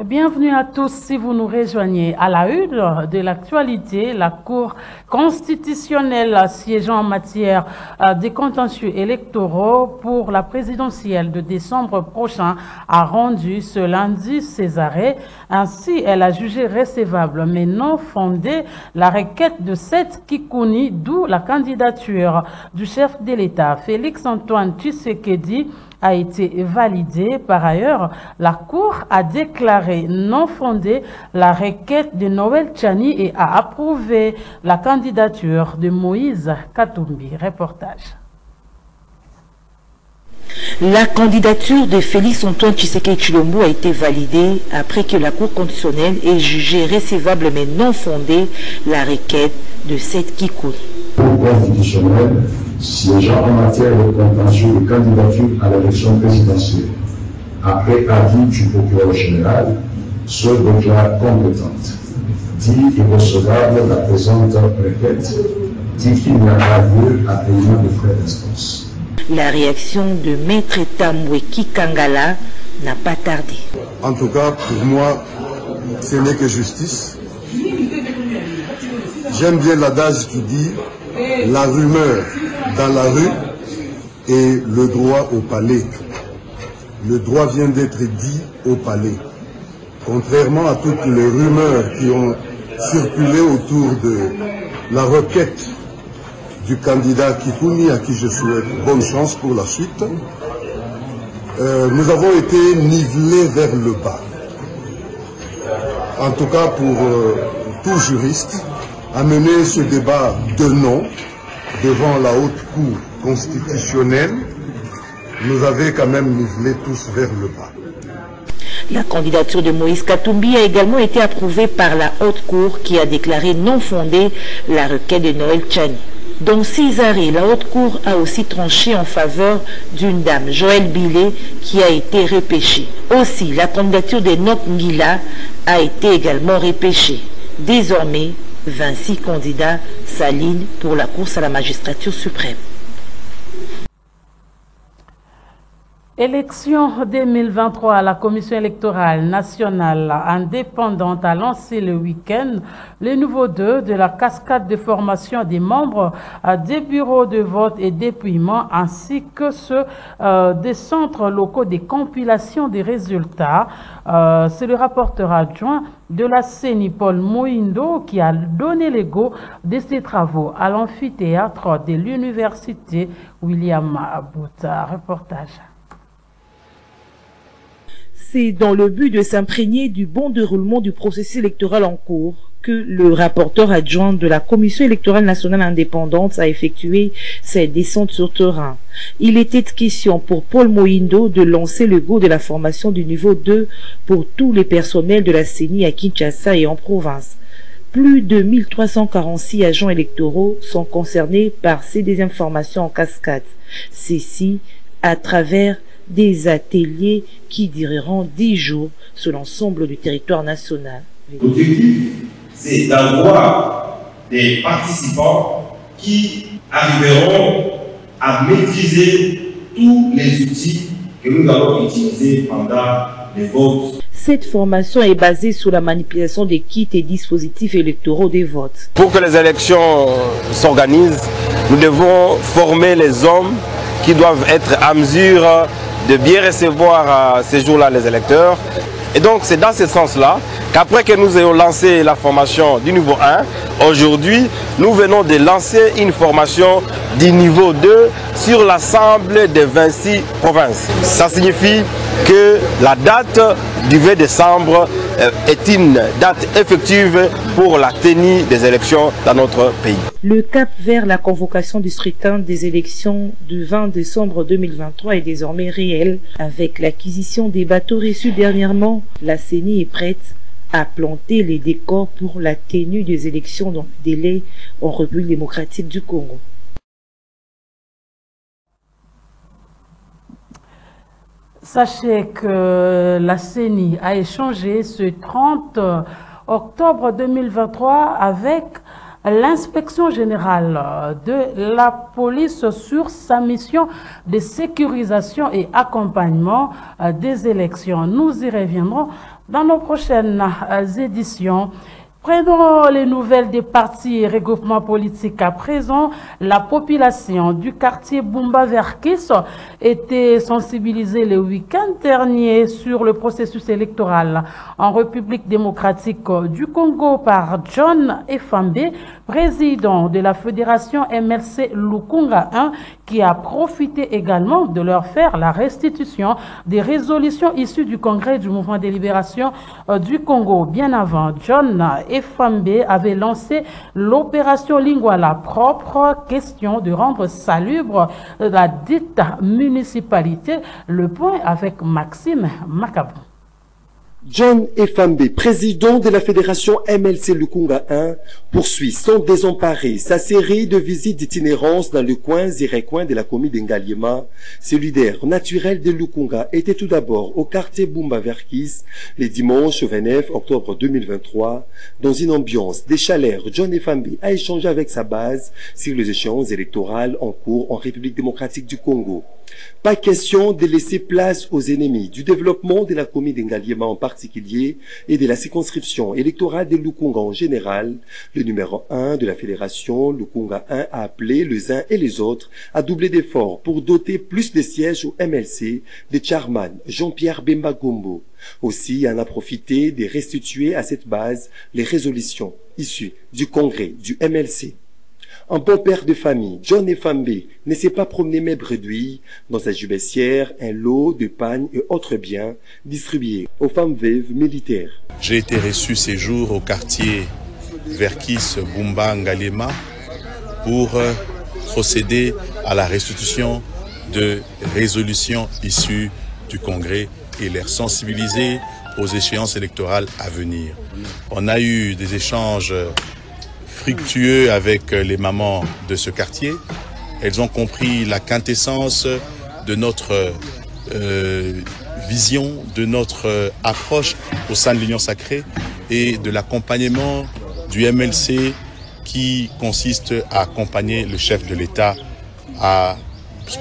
Bienvenue à tous si vous nous rejoignez. À la une de l'actualité, la Cour constitutionnelle siégeant en matière des contentieux électoraux pour la présidentielle de décembre prochain a rendu ce lundi ses arrêts. Ainsi, elle a jugé recevable mais non fondée la requête de Seth Kikouni, d'où la candidature du chef de l'État, Félix-Antoine Tshisekedi, a été validée. Par ailleurs, la Cour a déclaré non fondée la requête de Noël Tchani et a approuvé la candidature de Moïse Katumbi. Reportage. La candidature de Félix-Antoine Tshisekedi Tshilombo a été validée après que la Cour constitutionnelle ait jugé recevable mais non fondée la requête de Seth Kikouni. Constitutionnel siégeant en matière de contentieux de candidature à l'élection présidentielle. Après avis du procureur général, se déclare compétente. Dit irrecevable la présente requête, dit qu'il n'y a pas lieu à paiement de frais d'instance. La réaction de Maître Tambweki Kangala n'a pas tardé. En tout cas, pour moi, ce n'est que justice. J'aime bien l'adage qui dit la rumeur dans la rue et le droit au palais. Le droit vient d'être dit au palais. Contrairement à toutes les rumeurs qui ont circulé autour de la requête du candidat Kikouni, à qui je souhaite bonne chance pour la suite, nous avons été nivelés vers le bas. En tout cas, pour tout juriste, amener ce débat de non devant la haute cour constitutionnelle nous avait quand même nivelés tous vers le bas. La candidature de Moïse Katumbi a également été approuvée par la haute cour qui a déclaré non fondée la requête de Noël Tchani. Dans 6 arrêts, la haute cour a aussi tranché en faveur d'une dame, Joël Billet, qui a été repêchée. Aussi, la candidature de Nok Ngila a été également repêchée. Désormais, 26 candidats s'alignent pour la course à la magistrature suprême. Élection 2023, la Commission électorale nationale indépendante a lancé le week-end le niveau 2 de la cascade de formation des membres des bureaux de vote et dépouillement ainsi que ceux des centres locaux de compilation des résultats. C'est le rapporteur adjoint de la CENI, Paul Moindo, qui a donné le go de ses travaux à l'amphithéâtre de l'université William Bouta. Reportage. C'est dans le but de s'imprégner du bon déroulement du processus électoral en cours que le rapporteur adjoint de la Commission électorale nationale indépendante a effectué ses descentes sur terrain. Il était question pour Paul Moindo de lancer le go de la formation du niveau 2 pour tous les personnels de la CENI à Kinshasa et en province. Plus de 1346 agents électoraux sont concernés par ces deuxièmes formations en cascade. Ceci à travers des ateliers qui dureront 10 jours sur l'ensemble du territoire national. L'objectif, c'est d'avoir des participants qui arriveront à maîtriser tous les outils que nous allons utiliser pendant les votes. Cette formation est basée sur la manipulation des kits et dispositifs électoraux des votes. Pour que les élections s'organisent, nous devons former les hommes qui doivent être à mesure de bien recevoir ces jours-là les électeurs. Et donc c'est dans ce sens-là qu'après que nous ayons lancé la formation du niveau 1, aujourd'hui nous venons de lancer une formation du niveau 2 sur l'ensemble des 26 provinces. Ça signifie que la date du 20 décembre est une date effective pour la tenue des élections dans notre pays. Le cap vers la convocation du scrutin des élections du 20 décembre 2023 est désormais réel. Avec l'acquisition des bateaux reçus dernièrement, la CENI est prête à planter les décors pour la tenue des élections dans le délai en République démocratique du Congo. Sachez que la CENI a échangé ce 30 octobre 2023 avec l'inspection générale de la police sur sa mission de sécurisation et accompagnement des élections. Nous y reviendrons Dans nos prochaines éditions, prenons les nouvelles des partis et regroupements politiques. À présent, la population du quartier Bumba Verkis était sensibilisée le week-end dernier sur le processus électoral en République démocratique du Congo par John Efambe, président de la fédération MLC Lukunga 1, qui a profité également de leur faire la restitution des résolutions issues du congrès du mouvement de libération du Congo. Bien avant, John Efambe avait lancé l'opération Lingwala propre, question de rendre salubre la dite municipalité. Le point avec Maxime Macabon. John Efambe, président de la fédération MLC Lukunga 1, poursuit sans désemparer sa série de visites d'itinérance dans le coin et recoin de la commune d'Engaliema. Ce leader naturel de Lukunga était tout d'abord au quartier Bumba Verkis le dimanche 29 octobre 2023. Dans une ambiance de chaleur, John Efambe a échangé avec sa base sur les échéances électorales en cours en République démocratique du Congo. Pas question de laisser place aux ennemis du développement de la commune d'Engaliema en particulier et de la circonscription électorale de Lukunga en général. Le numéro 1 de la fédération Lukunga 1 a appelé les uns et les autres à doubler d'efforts pour doter plus de sièges au MLC de Charman Jean-Pierre Bemba Gombo. Aussi en a profité de restituer à cette base les résolutions issues du congrès du MLC. Un bon père de famille, John Efambe, ne s'est pas promené mais bredouille dans sa jubessière, un lot de pannes et autres biens distribués aux femmes veuves militaires. J'ai été reçu ces jours au quartier Verkis Bumba Ngalema pour procéder à la restitution de résolutions issues du Congrès et les sensibiliser aux échéances électorales à venir. On a eu des échanges fructueux avec les mamans de ce quartier. Elles ont compris la quintessence de notre vision, de notre approche au sein de l'Union sacrée et de l'accompagnement du MLC qui consiste à accompagner le chef de l'État à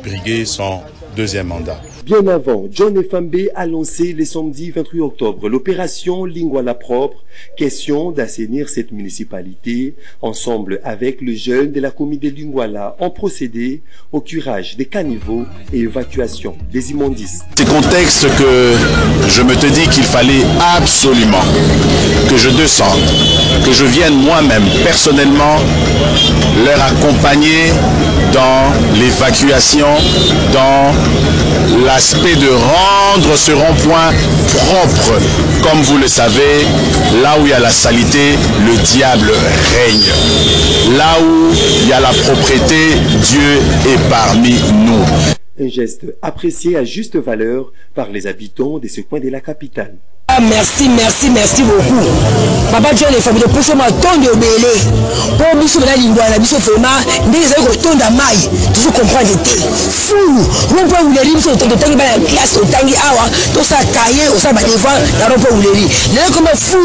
briguer son deuxième mandat. Bien avant, John Efambe a lancé le samedi 28 octobre l'opération Lingwala propre, question d'assainir cette municipalité. Ensemble avec le jeune de la commune de Lingwala, ont procédé au curage des caniveaux et évacuation des immondices. C'est contexte que je me te dis qu'il fallait absolument que je descende, que je vienne moi-même personnellement leur accompagner dans l'évacuation, dans l'aspect de rendre ce rond-point propre. Comme vous le savez, là où il y a la saleté, le diable règne. Là où il y a la propreté, Dieu est parmi nous. Un geste apprécié à juste valeur par les habitants de ce coin de la capitale. Merci beaucoup. Papa John Efambe de pousser ma tonne de belé. Pour biso na lingwa na biso vraiment ndenge za ko tonda mai. Tu comprends de te. Fou. On peut vous lire sur ton tangi ba classe au tangi awa. To sa cahier au sa ba devant na ro pour vous lire. Là comme fou.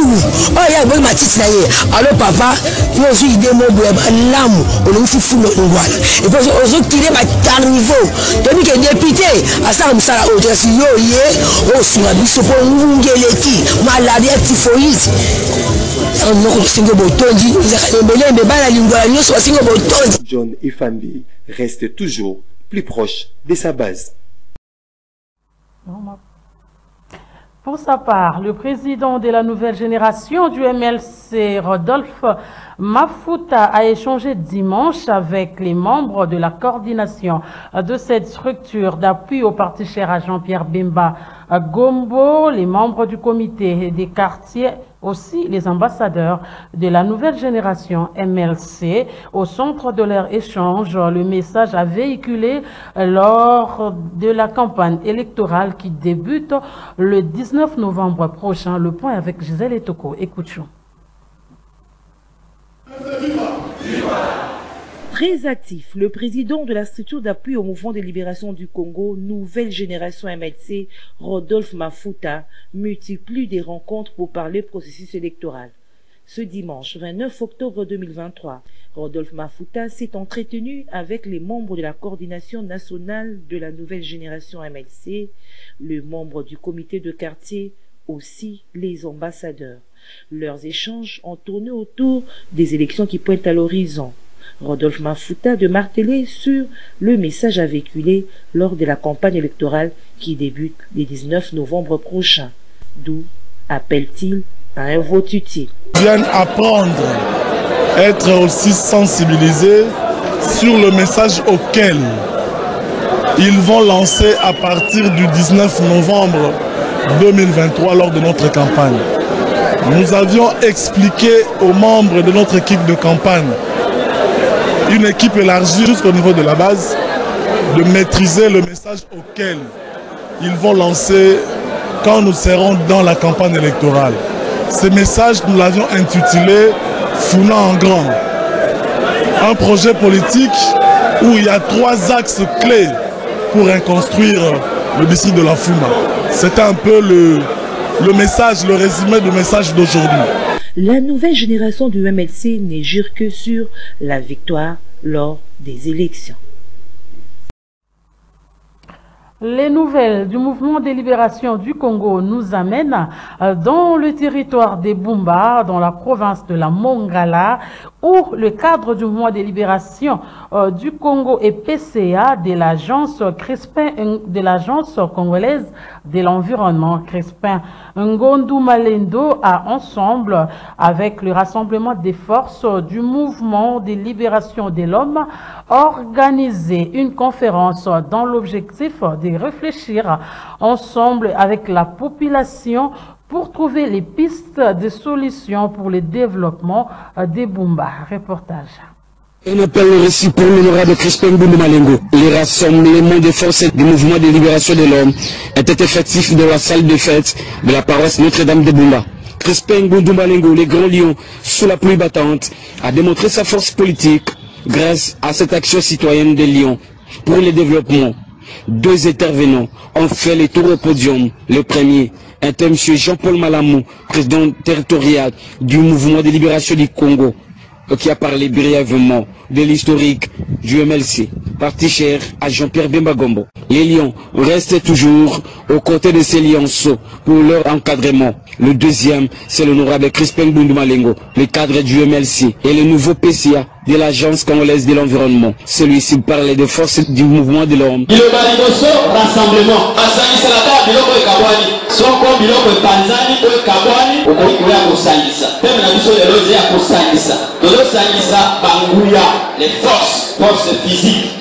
Oh ya bo ma titi na ye. Alors papa, yo suis idée mo bo ba lamu. On le fou no lingwa. Et puis on tirer ma carniveau. Tandis que député à ça musala o je suis yo ye. O sura biso pour ngele maladie typhoïde. John Efambe reste toujours plus proche de sa base. Pour sa part, le président de la nouvelle génération du MLC, Rodolphe Mafuta, a échangé dimanche avec les membres de la coordination de cette structure d'appui au parti cher à Jean-Pierre Bemba Gombo, les membres du comité des quartiers, aussi les ambassadeurs de la nouvelle génération MLC. Au centre de leur échange, le message à véhiculer lors de la campagne électorale qui débute le 19 novembre prochain. Le point avec Gisèle Etoko. Écoutons. Très actif, le président de la structure d'appui au mouvement de libération du Congo, Nouvelle Génération MLC, Rodolphe Mafuta, multiplie des rencontres pour parler processus électoral. Ce dimanche 29 octobre 2023, Rodolphe Mafuta s'est entretenu avec les membres de la coordination nationale de la Nouvelle Génération MLC, le membre du comité de quartier, aussi les ambassadeurs. Leurs échanges ont tourné autour des élections qui pointent à l'horizon. Rodolphe Mafuta de marteler sur le message à véhiculer lors de la campagne électorale qui débute le 19 novembre prochain. D'où appelle-t-il à un vote utile. Ils viennent apprendre, être aussi sensibilisés sur le message auquel ils vont lancer à partir du 19 novembre 2023 lors de notre campagne. Nous avions expliqué aux membres de notre équipe de campagne, une équipe élargie jusqu'au niveau de la base, de maîtriser le message auquel ils vont lancer quand nous serons dans la campagne électorale. Ce message, nous l'avions intitulé « Funa en grand ». Un projet politique où il y a 3 axes clés pour reconstruire le district de la Funa. C'était un peu le message, le résumé du message d'aujourd'hui. La nouvelle génération du MLC ne jure que sur la victoire lors des élections. Les nouvelles du mouvement de libération du Congo nous amènent dans le territoire des Bumba, dans la province de la Mongala, où le cadre du mouvement de libération du Congo et PCA de l'agence congolaise de l'environnement Crispin Ngondu Malendo a ensemble avec le rassemblement des forces du mouvement de libération de l'homme organisé une conférence dans l'objectif de réfléchir ensemble avec la population pour trouver les pistes de solutions pour le développement des Bumba. Reportage. Un appel reçu pour l'honorable Crispin Ngondu Malengo. Les rassemblements des forces du mouvement de libération de l'homme étaient effectifs dans la salle de fête de la paroisse Notre-Dame de Bumba. Crispin Ngondu Malengo, les grands lions sous la pluie battante, a démontré sa force politique grâce à cette action citoyenne des lions pour le développement. 2 intervenants ont fait le tour au podium. Le premier était M. Jean-Paul Malamou, président territorial du mouvement de libération du Congo, qui a parlé brièvement de l'historique du MLC, parti cher à Jean-Pierre Bemba Gombo. Les lions restent toujours aux côtés de ces lionceaux pour leur encadrement. Le deuxième, c'est l'honorable Crispin Ngondu Malengo, le cadre du MLC, et le nouveau PCA de l'agence congolaise de l'environnement. Celui-ci parlait des forces du mouvement de l'homme. Rassemblement. Les forces physiques.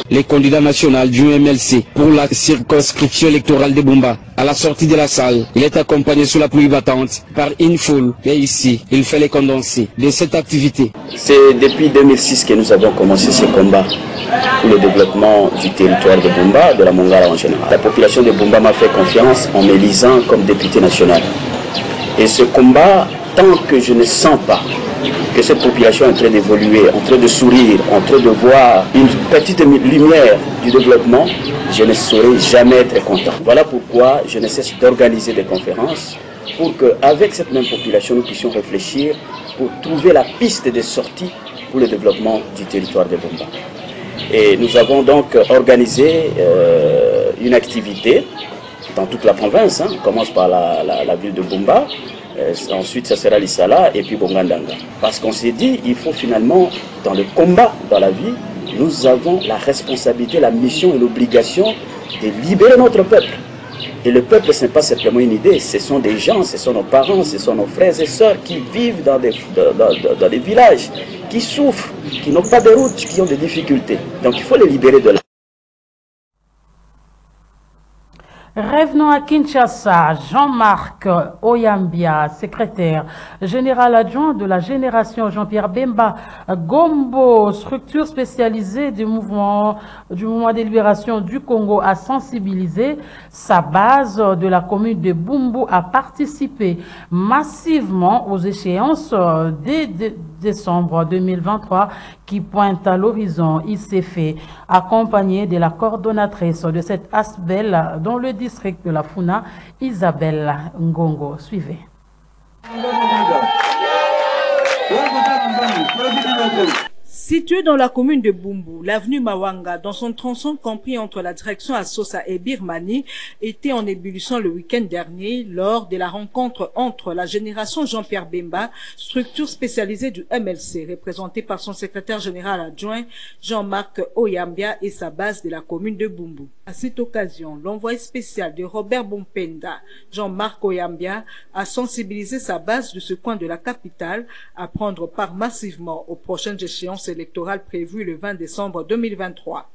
Les candidats nationaux du MLC pour la circonscription électorale de Bumba, à la sortie de la salle, il est accompagné sous la pluie battante par une foule. Et ici, il fait les condensés de cette activité. C'est depuis 2006 que nous avons commencé ce combat pour le développement du territoire de Bumba, de la Mongala en général. La population de Bumba m'a fait confiance en m'élisant comme député national. Et ce combat, tant que je ne sens pas que cette population est en train d'évoluer, en train de sourire, en train de voir une petite lumière du développement, je ne saurais jamais être content. Voilà pourquoi je ne cesse d'organiser des conférences pour qu'avec cette même population, nous puissions réfléchir pour trouver la piste de sortie pour le développement du territoire de Bumba. Et nous avons donc organisé une activité dans toute la province. On commence par la ville de Bumba. Ensuite, ça sera l'Issala et puis Bongandanga. Parce qu'on s'est dit, il faut finalement, dans le combat, dans la vie, nous avons la responsabilité, la mission et l'obligation de libérer notre peuple. Et le peuple, ce n'est pas simplement une idée, ce sont des gens, ce sont nos parents, ce sont nos frères et sœurs qui vivent dans des villages, qui souffrent, qui n'ont pas de route, qui ont des difficultés. Donc il faut les libérer de là. Revenons à Kinshasa. Jean-Marc Oyambia, secrétaire général adjoint de la génération Jean-Pierre Bemba Gombo, structure spécialisée du mouvement de libération du Congo, a sensibilisé sa base de la commune de Bumbu à participer massivement aux échéances dès décembre 2023 qui pointent à l'horizon. Il s'est fait accompagné de la coordonnatrice de cette ASBEL dans le district de la Funa, Isabelle Ngongo. Suivez. Situé dans la commune de Bumbu, l'avenue Mawanga, dans son tronçon compris entre la direction Assosa et Birmanie, était en ébullition le week-end dernier lors de la rencontre entre la génération Jean-Pierre Bemba, structure spécialisée du MLC, représentée par son secrétaire général adjoint Jean-Marc Oyambia et sa base de la commune de Bumbu. À cette occasion, l'envoyé spécial de Robert Bompenda, Jean-Marc Oyambia, a sensibilisé sa base de ce coin de la capitale à prendre part massivement aux prochaines échéances électorale prévue le 20 décembre 2023.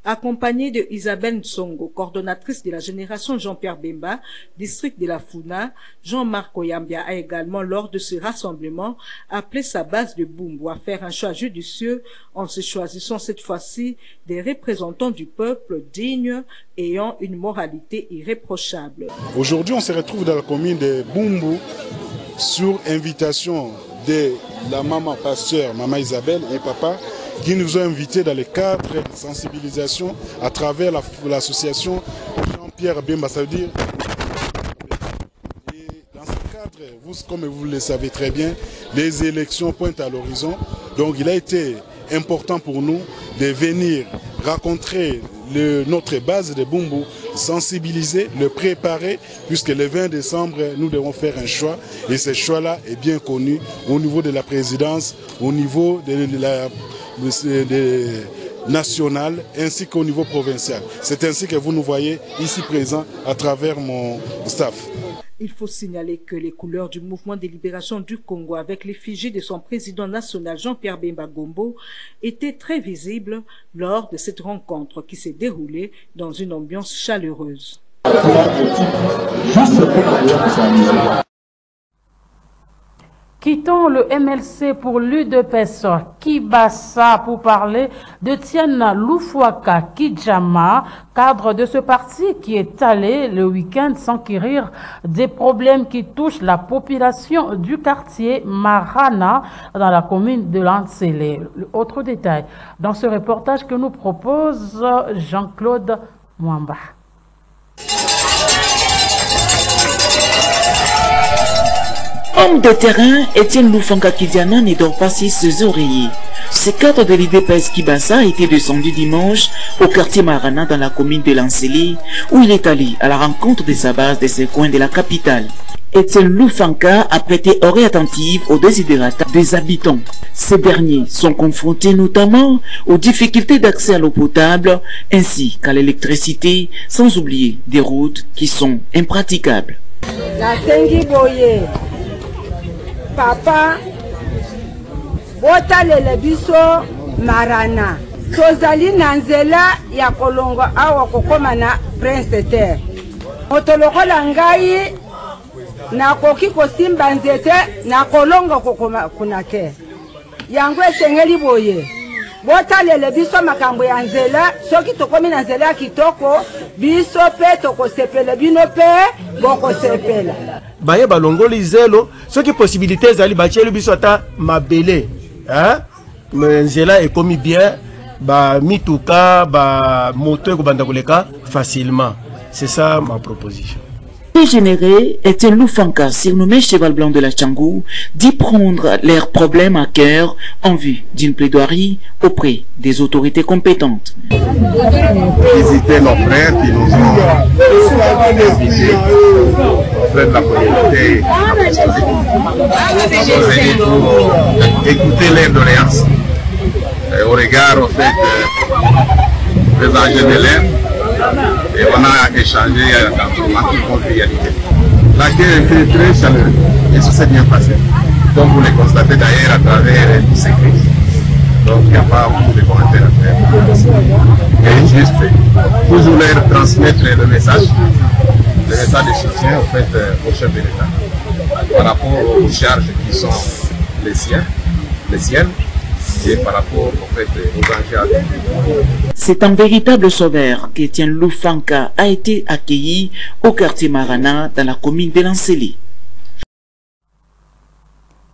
Accompagnée de Isabelle Nsongo, coordonnatrice de la génération Jean-Pierre Bemba, district de la Funa, Jean-Marc Oyambia a également, lors de ce rassemblement, appelé sa base de Bumbu à faire un choix judicieux en se choisissant cette fois-ci des représentants du peuple dignes ayant une moralité irréprochable. Aujourd'hui, on se retrouve dans la commune de Bumbu sur invitation de la maman pasteur, maman Isabelle et papa, qui nous ont invités dans le cadre de sensibilisation à travers l'association Jean-Pierre Bemba, ça veut dire. Et dans ce cadre, comme vous le savez très bien, les élections pointent à l'horizon. Donc il a été important pour nous de venir rencontrer notre base de Bumbu, sensibiliser, le préparer, puisque le 20 décembre, nous devons faire un choix. Et ce choix-là est bien connu au niveau de la présidence, au niveau de la nationale, ainsi qu'au niveau provincial. C'est ainsi que vous nous voyez ici présents à travers mon staff. Il faut signaler que les couleurs du mouvement de libération du Congo avec l'effigie de son président national Jean-Pierre Bemba Gombo étaient très visibles lors de cette rencontre qui s'est déroulée dans une ambiance chaleureuse. Quittons le MLC pour l'UDPS Kibassa pour parler de Tiana Loufouaka Kidjama, cadre de ce parti qui est allé le week-end s'enquérir des problèmes qui touchent la population du quartier Marana dans la commune de Lansele. Autre détail dans ce reportage que nous propose Jean-Claude Mwamba. Homme de terrain, Étienne Loufouaka Kidjama ne dort pas ses oreillers. Ce cadre de l'IDPS Kibassa a été descendu dimanche au quartier Marana dans la commune de Lansele, où il est allé à la rencontre de sa base de ce coin de la capitale. Étienne Loufouaka a prêté oreille attentive aux desiderata des habitants. Ces derniers sont confrontés notamment aux difficultés d'accès à l'eau potable ainsi qu'à l'électricité, sans oublier des routes qui sont impraticables. La Papa, botalele biso Marana. Tozali nanzela ya kolongo awa kokoma na Prince Terre. Motolokola ngai na koki kosimba nzete na kolongo kokoma kuna te. Yango esengeli boye. Botalele biso makambo ya nzela, soki tokomi na nzela ya kitoko, biso pe tokosepela bino pe bokosepela. Baye balongoli zelo soki possibilité zali batielu biso ata mabele hein nzela ekomi bien ba mituka ba moto ekobanda koleka facilement. C'est ça ma proposition. Généré Étienne Loufouaka, surnommé Cheval Blanc de la Tchangou, dit prendre leurs problèmes à cœur en vue d'une plaidoirie auprès des autorités compétentes. Visiter nos frères qui nous ont invités, frères de la communauté, pour écouter leurs doléances au regard au fait président de l'air. Et on a échangé en toute convivialité. L'accueil était très chaleureux et ça s'est bien passé. Comme vous le constatez d'ailleurs à travers tous ces crises. Donc il n'y a pas beaucoup de commentaires à faire. Et juste toujours leur transmettre le message de soutien au fait au chef de l'État par rapport aux charges qui sont les siennes. Et par rapport au fait aux enjeux à venir. C'est un véritable sauveur qu'Étienne Loufouaka a été accueilli au quartier Marana dans la commune de Lansele.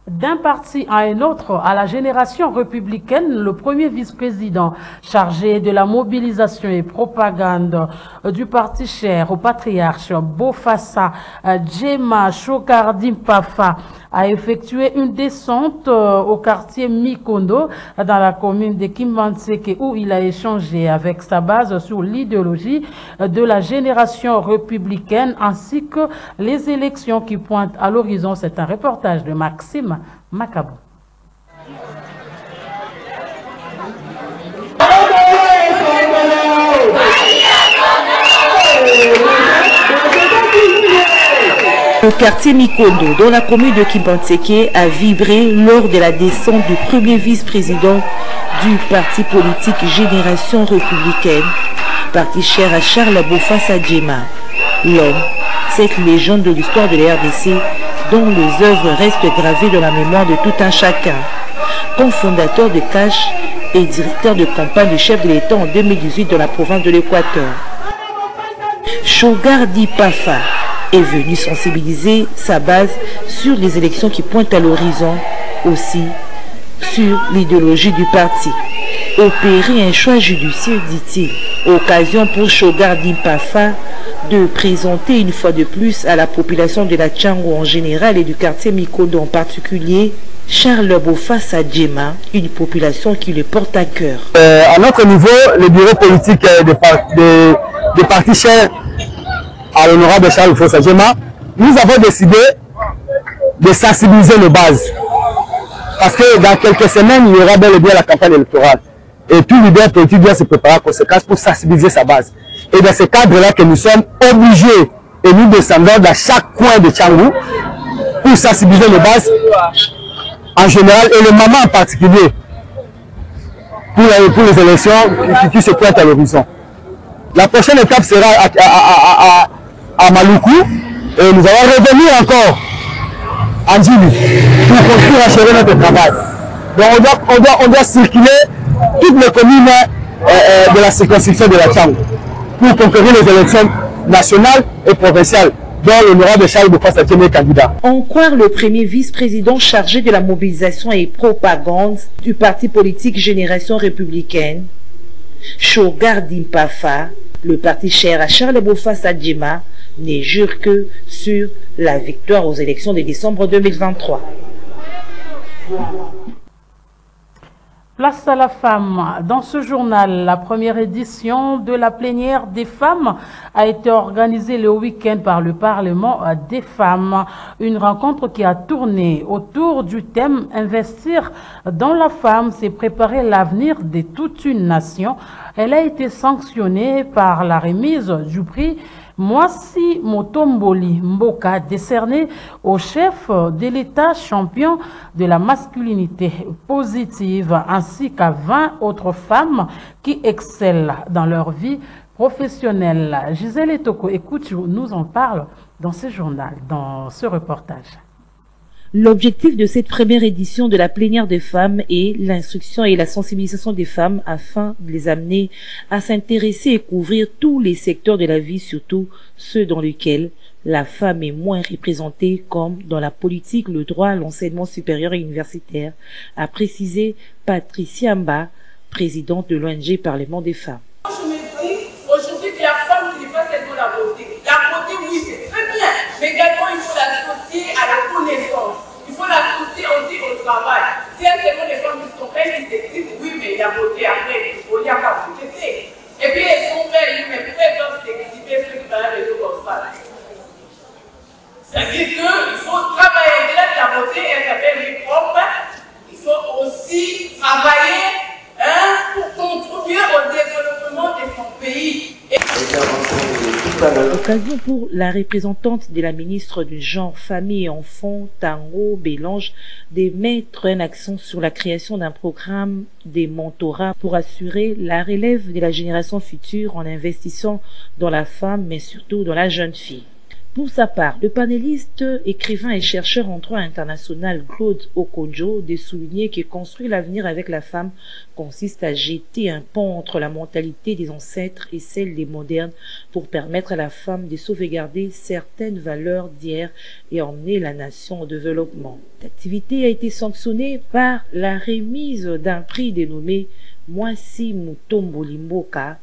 D'un parti à un autre, à la génération républicaine, le premier vice-président chargé de la mobilisation et propagande du parti cher au patriarche Bofassa Djema Chokardim Pafa a effectué une descente au quartier Mikondo dans la commune de Kimbantseke où il a échangé avec sa base sur l'idéologie de la génération républicaine ainsi que les élections qui pointent à l'horizon. C'est un reportage de Maxime Macabou. Le quartier Mikondo, dans la commune de Kimbantseke, a vibré lors de la descente du premier vice-président du parti politique Génération Républicaine, parti cher à Charles Bofassa Djema. L'homme, cette légende de l'histoire de la RDC, dont les œuvres restent gravées dans la mémoire de tout un chacun. Cofondateur de CASH et directeur de campagne du chef de l'État en 2018 dans la province de l'Équateur. Chogardi Pafa est venu sensibiliser sa base sur les élections qui pointent à l'horizon, aussi sur l'idéologie du parti. Opérer un choix judiciaire, dit-il. Occasion pour Chogardi Pafa de présenter une fois de plus à la population de la Tchango en général et du quartier Mikondo en particulier Charles Bofassa Djema, une population qui le porte à cœur. À notre niveau, le bureau politique des partis chers à l'honorable Charles Bofassa Djema, nous avons décidé de sensibiliser nos bases. Parce que dans quelques semaines, il y aura bel et bien la campagne électorale. Et tout leader politique doit se préparer en conséquence pour sensibiliser sa base. Et dans ce cadre-là que nous sommes obligés, et nous descendons dans chaque coin de Tchangou, pour sensibiliser nos bases en général, et le moment en particulier, pour les élections qui se pointent à l'horizon. La prochaine étape sera à Maluku, et nous allons revenir encore en Djibouti pour construire et achever notre travail. Donc on doit circuler toutes les communes de la circonscription de la Tchang pour conquérir les élections nationales et provinciales dont l'honorable Charles Bofassa Djema est candidat. En croire le premier vice-président chargé de la mobilisation et propagande du parti politique Génération Républicaine, Chogardi Pafa, le parti cher à Charles Bofassa Djema, ne jure que sur la victoire aux élections de décembre 2023. Place à la femme. Dans ce journal, la première édition de la plénière des femmes a été organisée le week-end par le Parlement des femmes. Une rencontre qui a tourné autour du thème « Investir dans la femme, c'est préparer l'avenir de toute une nation ». Elle a été sanctionnée par la remise du prix Mwasi Motomboli Mboka, décerné au chef de l'État champion de la masculinité positive, ainsi qu'à 20 autres femmes qui excellent dans leur vie professionnelle. Gisèle Etoko, écoute, nous en parle dans ce journal, dans ce reportage. L'objectif de cette première édition de la plénière des femmes est l'instruction et la sensibilisation des femmes afin de les amener à s'intéresser et couvrir tous les secteurs de la vie, surtout ceux dans lesquels la femme est moins représentée, comme dans la politique, le droit, l'enseignement supérieur et universitaire, a précisé Patricia Mba, présidente de l'ONG Parlement des femmes. Je me dis aujourd'hui que la femme ce n'est pas seulement la beauté. La beauté, oui, c'est très bien, mais également il faut l'associer à la connaissance. Il faut l'associer aussi au travail. Si il y a tellement de femmes qui sont belles, qui s'excitent, oui, mais la beauté après, il faut y avoir la beauté. Et puis elles sont belles, mais peut-être doivent s'exhiber ceux qui parlent de comme ça. C'est-à-dire qu'il faut travailler de la beauté, être belle et propre. Il faut aussi travailler pour contribuer au développement de son pays. Occasion pour la représentante de la ministre du Genre, Famille et Enfants, Tango Bélange, de mettre un accent sur la création d'un programme de mentorat pour assurer la relève de la génération future en investissant dans la femme, mais surtout dans la jeune fille. Pour sa part, le panéliste, écrivain et chercheur en droit international Claude Okonjo de souligner que construire l'avenir avec la femme consiste à jeter un pont entre la mentalité des ancêtres et celle des modernes pour permettre à la femme de sauvegarder certaines valeurs d'hier et emmener la nation au développement. L'activité a été sanctionnée par la remise d'un prix dénommé Mwasi Motomboli Mboka,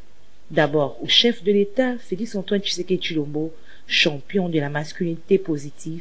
d'abord au chef de l'État Félix Antoine Tshisekedi Tshilombo, champion de la masculinité positive,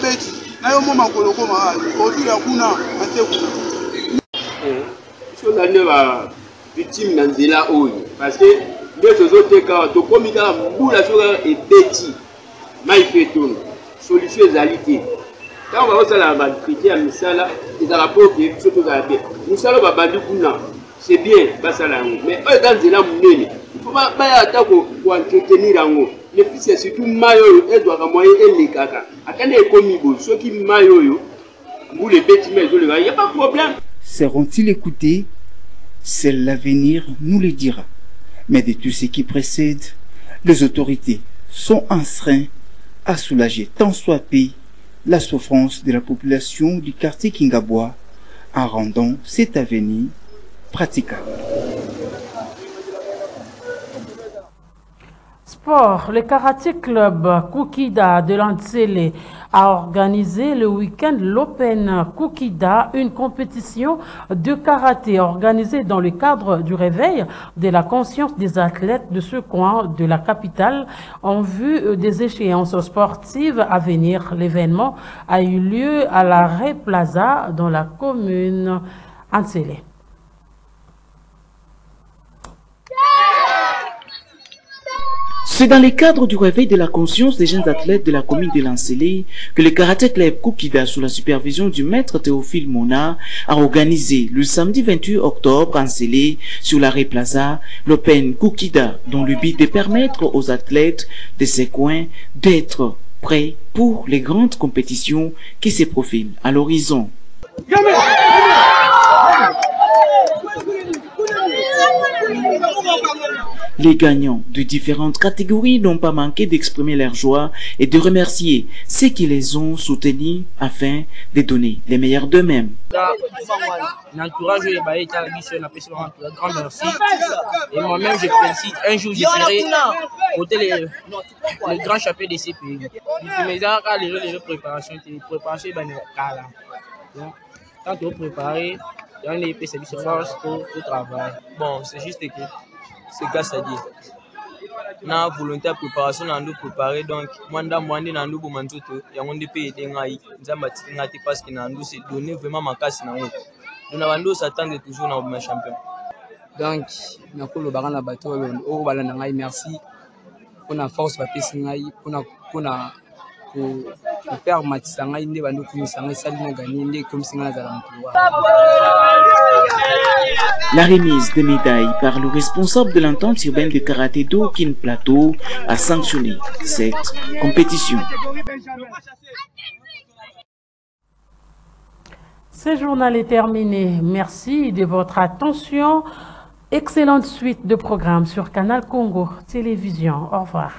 beti na yo moma koloko ma oti ya kuna ate kuna so na ba victime na nzela oyo parce que nde tozoteka tokomi kaka mbula soka ebeti mai fetono solution ezali te ntango bakosala bakrite ya misala ezala po ke biso tozala bien misala babandi kuna c'est bien basala yango mais oyo eza nzela monene ifo baya ata koentretenir yango le fils ya surtout mai oyo ezwaka moyen elekaka atande ekomi boye soki mai oyo mbula ebeti mai ezoleka ya pas problème. Seront-ils écoutés? Seul l'avenir nous le dira. Mais de tout ce qui précède, les autorités sont astreintes à soulager tant soit peu la souffrance de la population du quartier Kingabwa en rendant cet avenir praticable. Sport, le karaté club Kukida de Lantsele a organisé le week-end l'Open Kukida, une compétition de karaté organisée dans le cadre du réveil de la conscience des athlètes de ce coin de la capitale en vue des échéances sportives à venir. L'événement a eu lieu à l'Arrêt Plaza dans la commune Antsele. C'est dans le cadre du réveil de la conscience des jeunes athlètes de la commune de Lancelé que le Karaté Club Kukida, sous la supervision du maître Théophile Mona, a organisé le samedi 28 octobre à Lancelé, sur l'arrêt Plaza, l'Open Kukida, dont le but est de permettre aux athlètes de ces coins d'être prêts pour les grandes compétitions qui se profilent à l'horizon. Les gagnants de différentes catégories n'ont pas manqué d'exprimer leur joie et de remercier ceux qui les ont soutenus afin de donner les meilleurs d'eux-mêmes. L'entourage est un grand merci. Et moi-même, je précise, un jour, je serai côté les grands chapeaux de ces pays. Les préparations, quand tu es préparé, il y a les services de force pour le travail. Bon, c'est juste que c'est grâce à Dieu. Na volonté de préparation, on doit préparer. Donc, moi, on a un bon manteau. Il y a un pays qui est parce qu'il a donné vraiment ma casse. Nous avons s'attendre toujours dans le champion. Donc, nakolo barana bato o balanda ngai merci pour la force bapesi ngai pour faire matisa ngai nde bando kumisa ngai sali na gagner nde kumisa ngai na mpuwa. La remise des médailles par le responsable de l'entente urbaine de karaté d'Okin Plateau a sanctionné cette compétition. Ce journal est terminé. Merci de votre attention. Excellente suite de programmes sur Canal Congo Télévision. Au revoir.